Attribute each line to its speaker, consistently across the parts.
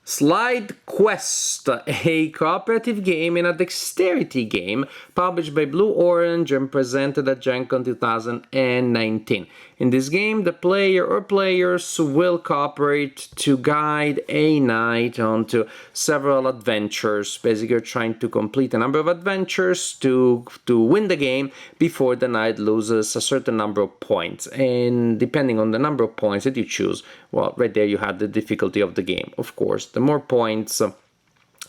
Speaker 1: Slide Quest, a cooperative game and a dexterity game published by Blue Orange and presented at Gen Con 2019. In this game, the player or players will cooperate to guide a knight onto several adventures. Basically, you're trying to complete a number of adventures to win the game before the knight loses a certain number of points. And depending on the number of points that you choose, well, right there you have the difficulty of the game. Of course, the more points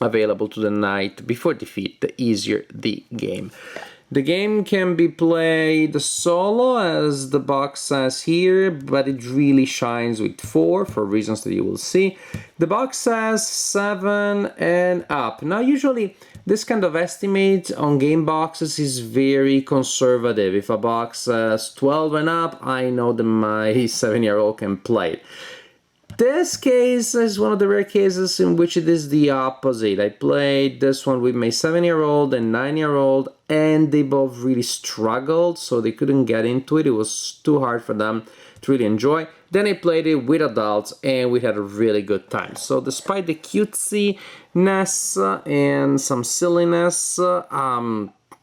Speaker 1: available to the knight before defeat, the easier the game. The game can be played solo, as the box says here, but it really shines with 4 for reasons that you will see. The box says 7 and up. Now, usually this kind of estimate on game boxes is very conservative. If a box says 12 and up, I know that my 7-year-old can play it. This case is one of the rare cases in which it is the opposite. I played this one with my 7-year-old and 9-year-old, and they both really struggled, so they couldn't get into it. It was too hard for them to really enjoy. Then I played it with adults, and we had a really good time. So despite the cutesiness and some silliness,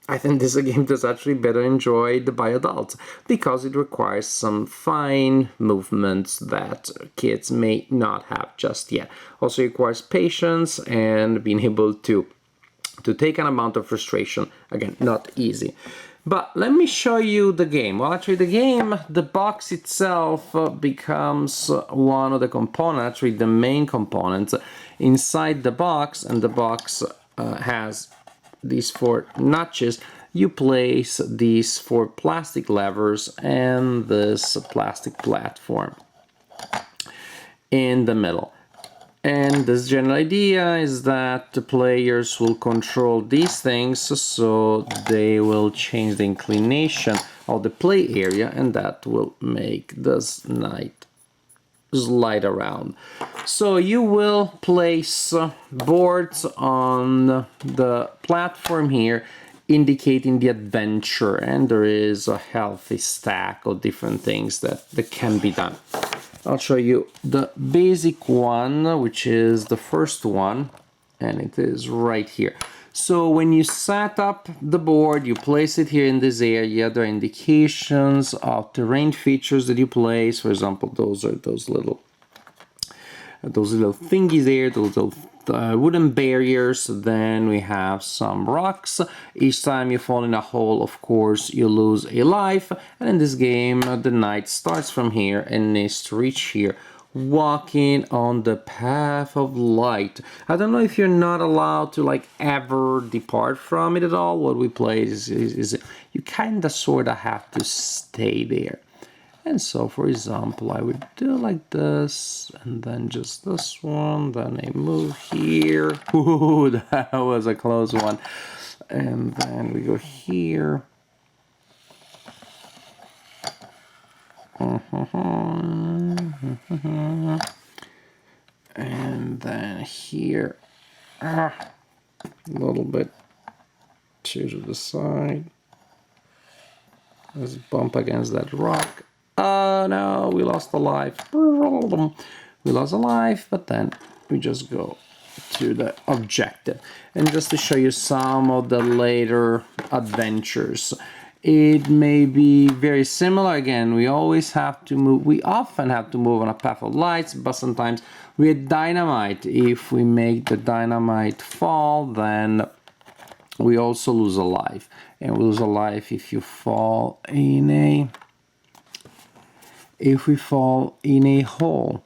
Speaker 1: I think this is a game that's actually better enjoyed by adults because it requires some fine movements that kids may not have just yet. Also requires patience and being able to take an amount of frustration. Again, not easy. But let me show you the game. Well, actually the game, the box itself becomes one of the components, actually the main components inside the box, and the box has these 4 notches. You place these 4 plastic levers and this plastic platform in the middle. And this general idea is that the players will control these things so they will change the inclination of the play area, and that will make this knight slide around. So you will place boards on the platform here indicating the adventure, and there is a healthy stack of different things that can be done. I'll show you the basic one, which is the first one, and it is right here. So when you set up the board, you place it here in this area. There are indications of terrain features that you place. For example, those are those little thingies there, those little wooden barriers. Then we have some rocks. Each time you fall in a hole, of course, you lose a life. And in this game, the knight starts from here and needs to reach here, walking on the path of light. I don't know if you're not allowed to like ever depart from it at all. What we play is you kind of sort of have to stay there. And so, for example, I would do like this, and then just this one, then I move here. Ooh, that was a close one. And then we go here. And then here. A little bit to the side. Let's bump against that rock. Oh no, we lost a life. We lost a life, but then we just go to the objective. And just to show you some of the later adventures, it may be very similar. Again, we always have to move, we often have to move on a path of lights, but sometimes with dynamite, if we make the dynamite fall, then we also lose a life. And we lose a life if you fall in a hole.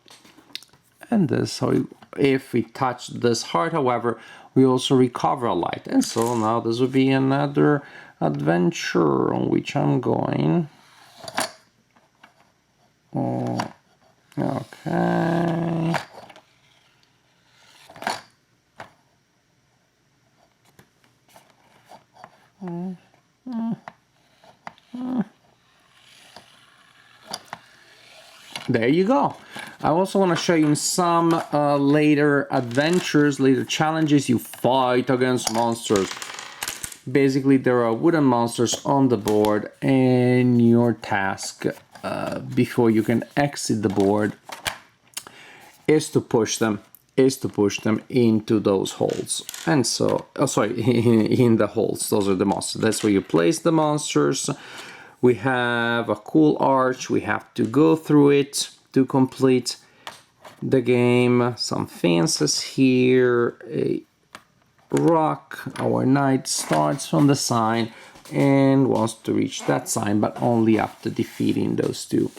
Speaker 1: And this, so if we touch this heart, however, we also recover a light. And so now this would be another adventure on which I'm going. Okay. There you go. I also want to show you some later adventures, later challenges. You fight against monsters. Basically, there are wooden monsters on the board, and your task before you can exit the board is to push them is to push them into those holes. And so, in the holes, those are the monsters. That's where you place the monsters. We have a cool arch, we have to go through it to complete the game. Some fences here, a rock. Our knight starts from the sign and wants to reach that sign, but only after defeating those two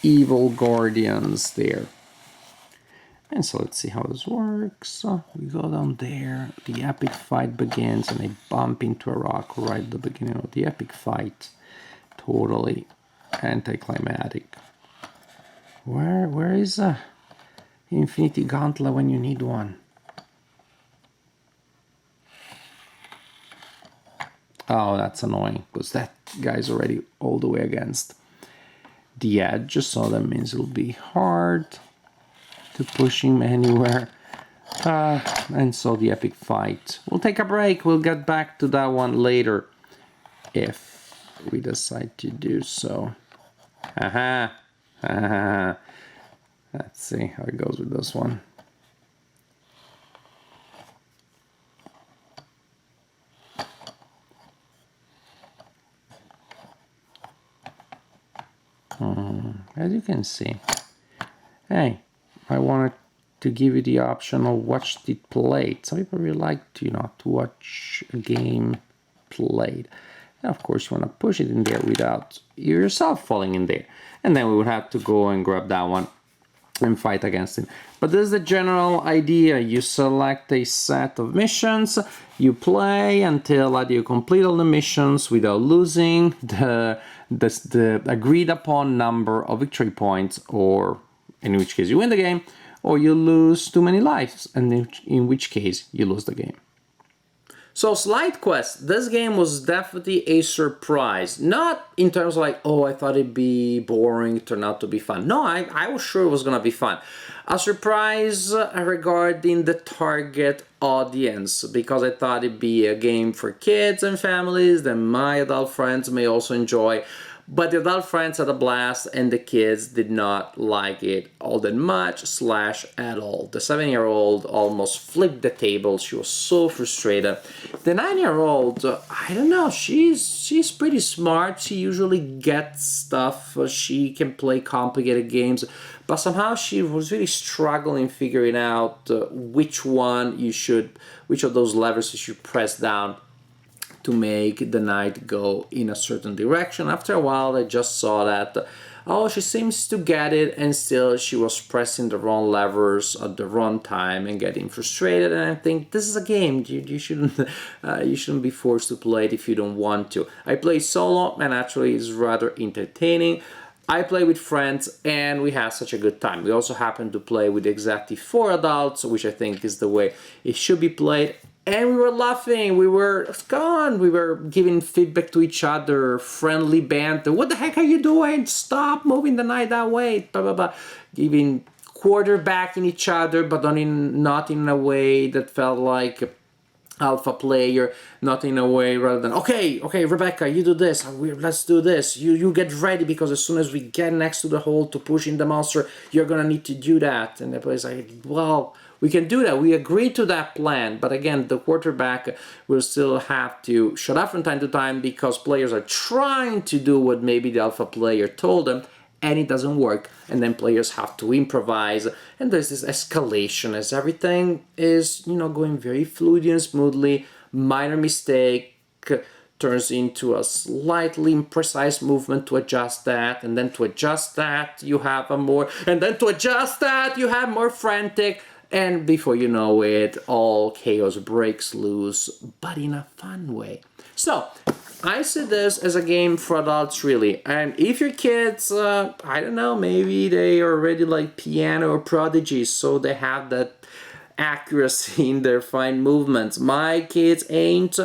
Speaker 1: evil guardians there. And so let's see how this works. We go down there, the epic fight begins, and I bump into a rock right at the beginning of the epic fight. Totally anticlimactic. Where is a Infinity Gauntlet when you need one? Oh, that's annoying, because that guy's already all the way against the edge, so that means it'll be hard to push him anywhere. And so the epic fight. We'll take a break, we'll get back to that one later, if we decide to do so. Aha! Let's see how it goes with this one. As you can see, hey, I wanted to give you the option of watch it played. Some people really like to, to watch a game played. And of course, you want to push it in there without yourself falling in there. And then we would have to go and grab that one and fight against it. But this is the general idea. You select a set of missions, you play until you complete all the missions without losing the agreed upon number of victory points, or in which case you win the game, or you lose too many lives, and in which case you lose the game. So Slide Quest, this game was definitely a surprise. Not in terms of like, oh, I thought it'd be boring, it turned out to be fun. No, I was sure it was gonna be fun. A surprise regarding the target audience, because I thought it'd be a game for kids and families that my adult friends may also enjoy. But the adult friends had a blast and the kids did not like it all that much / at all. The 7-year-old almost flipped the table. She was so frustrated. The 9-year-old, I don't know, she's pretty smart. She usually gets stuff. She can play complicated games. But somehow she was really struggling figuring out which of those levers you should press down to make the knight go in a certain direction. After a while, I just saw that, oh, she seems to get it, and still she was pressing the wrong levers at the wrong time and getting frustrated. And I think this is a game. You shouldn't be forced to play it if you don't want to. I play solo, and actually it's rather entertaining. I play with friends and we have such a good time. We also happen to play with exactly 4 adults, which I think is the way it should be played. And we were laughing, we were giving feedback to each other, friendly banter. What the heck are you doing? Stop moving the knight that way. Blah, blah, blah. Giving quarterbacking each other, but not in a way that felt like alpha player, not in a way rather than, okay, Rebecca, you do this, let's do this. You get ready, because as soon as we get next to the hole to push in the monster, you're gonna need to do that. And the player's like, well, we can do that. We agree to that plan. But again, the quarterback will still have to shut up from time to time because players are trying to do what maybe the alpha player told them, and it doesn't work. And then players have to improvise. And there's this escalation as everything is, going very fluidly and smoothly. Minor mistake turns into a slightly imprecise movement to adjust that, and then to adjust that you have more frantic, and before you know it, all chaos breaks loose, but in a fun way. So I see this as a game for adults, really. And if your kids, I don't know, maybe they are already like piano prodigies, so they have that accuracy in their fine movements. My kids ain't.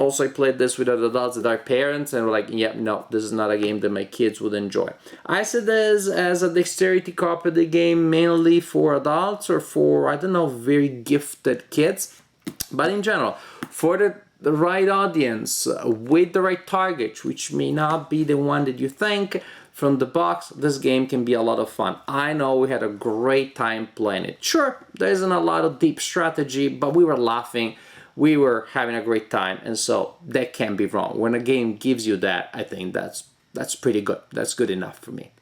Speaker 1: Also, I played this with other adults that are parents, and were like, yeah, no, this is not a game that my kids would enjoy. I see this as a dexterity cooperative game mainly for adults or for, I don't know, very gifted kids. But in general, for the right audience, with the right target, which may not be the one that you think, from the box, this game can be a lot of fun. I know we had a great time playing it. Sure, there isn't a lot of deep strategy, but we were laughing, we were having a great time, and so that can't be wrong. When a game gives you that, I think that's pretty good. That's good enough for me.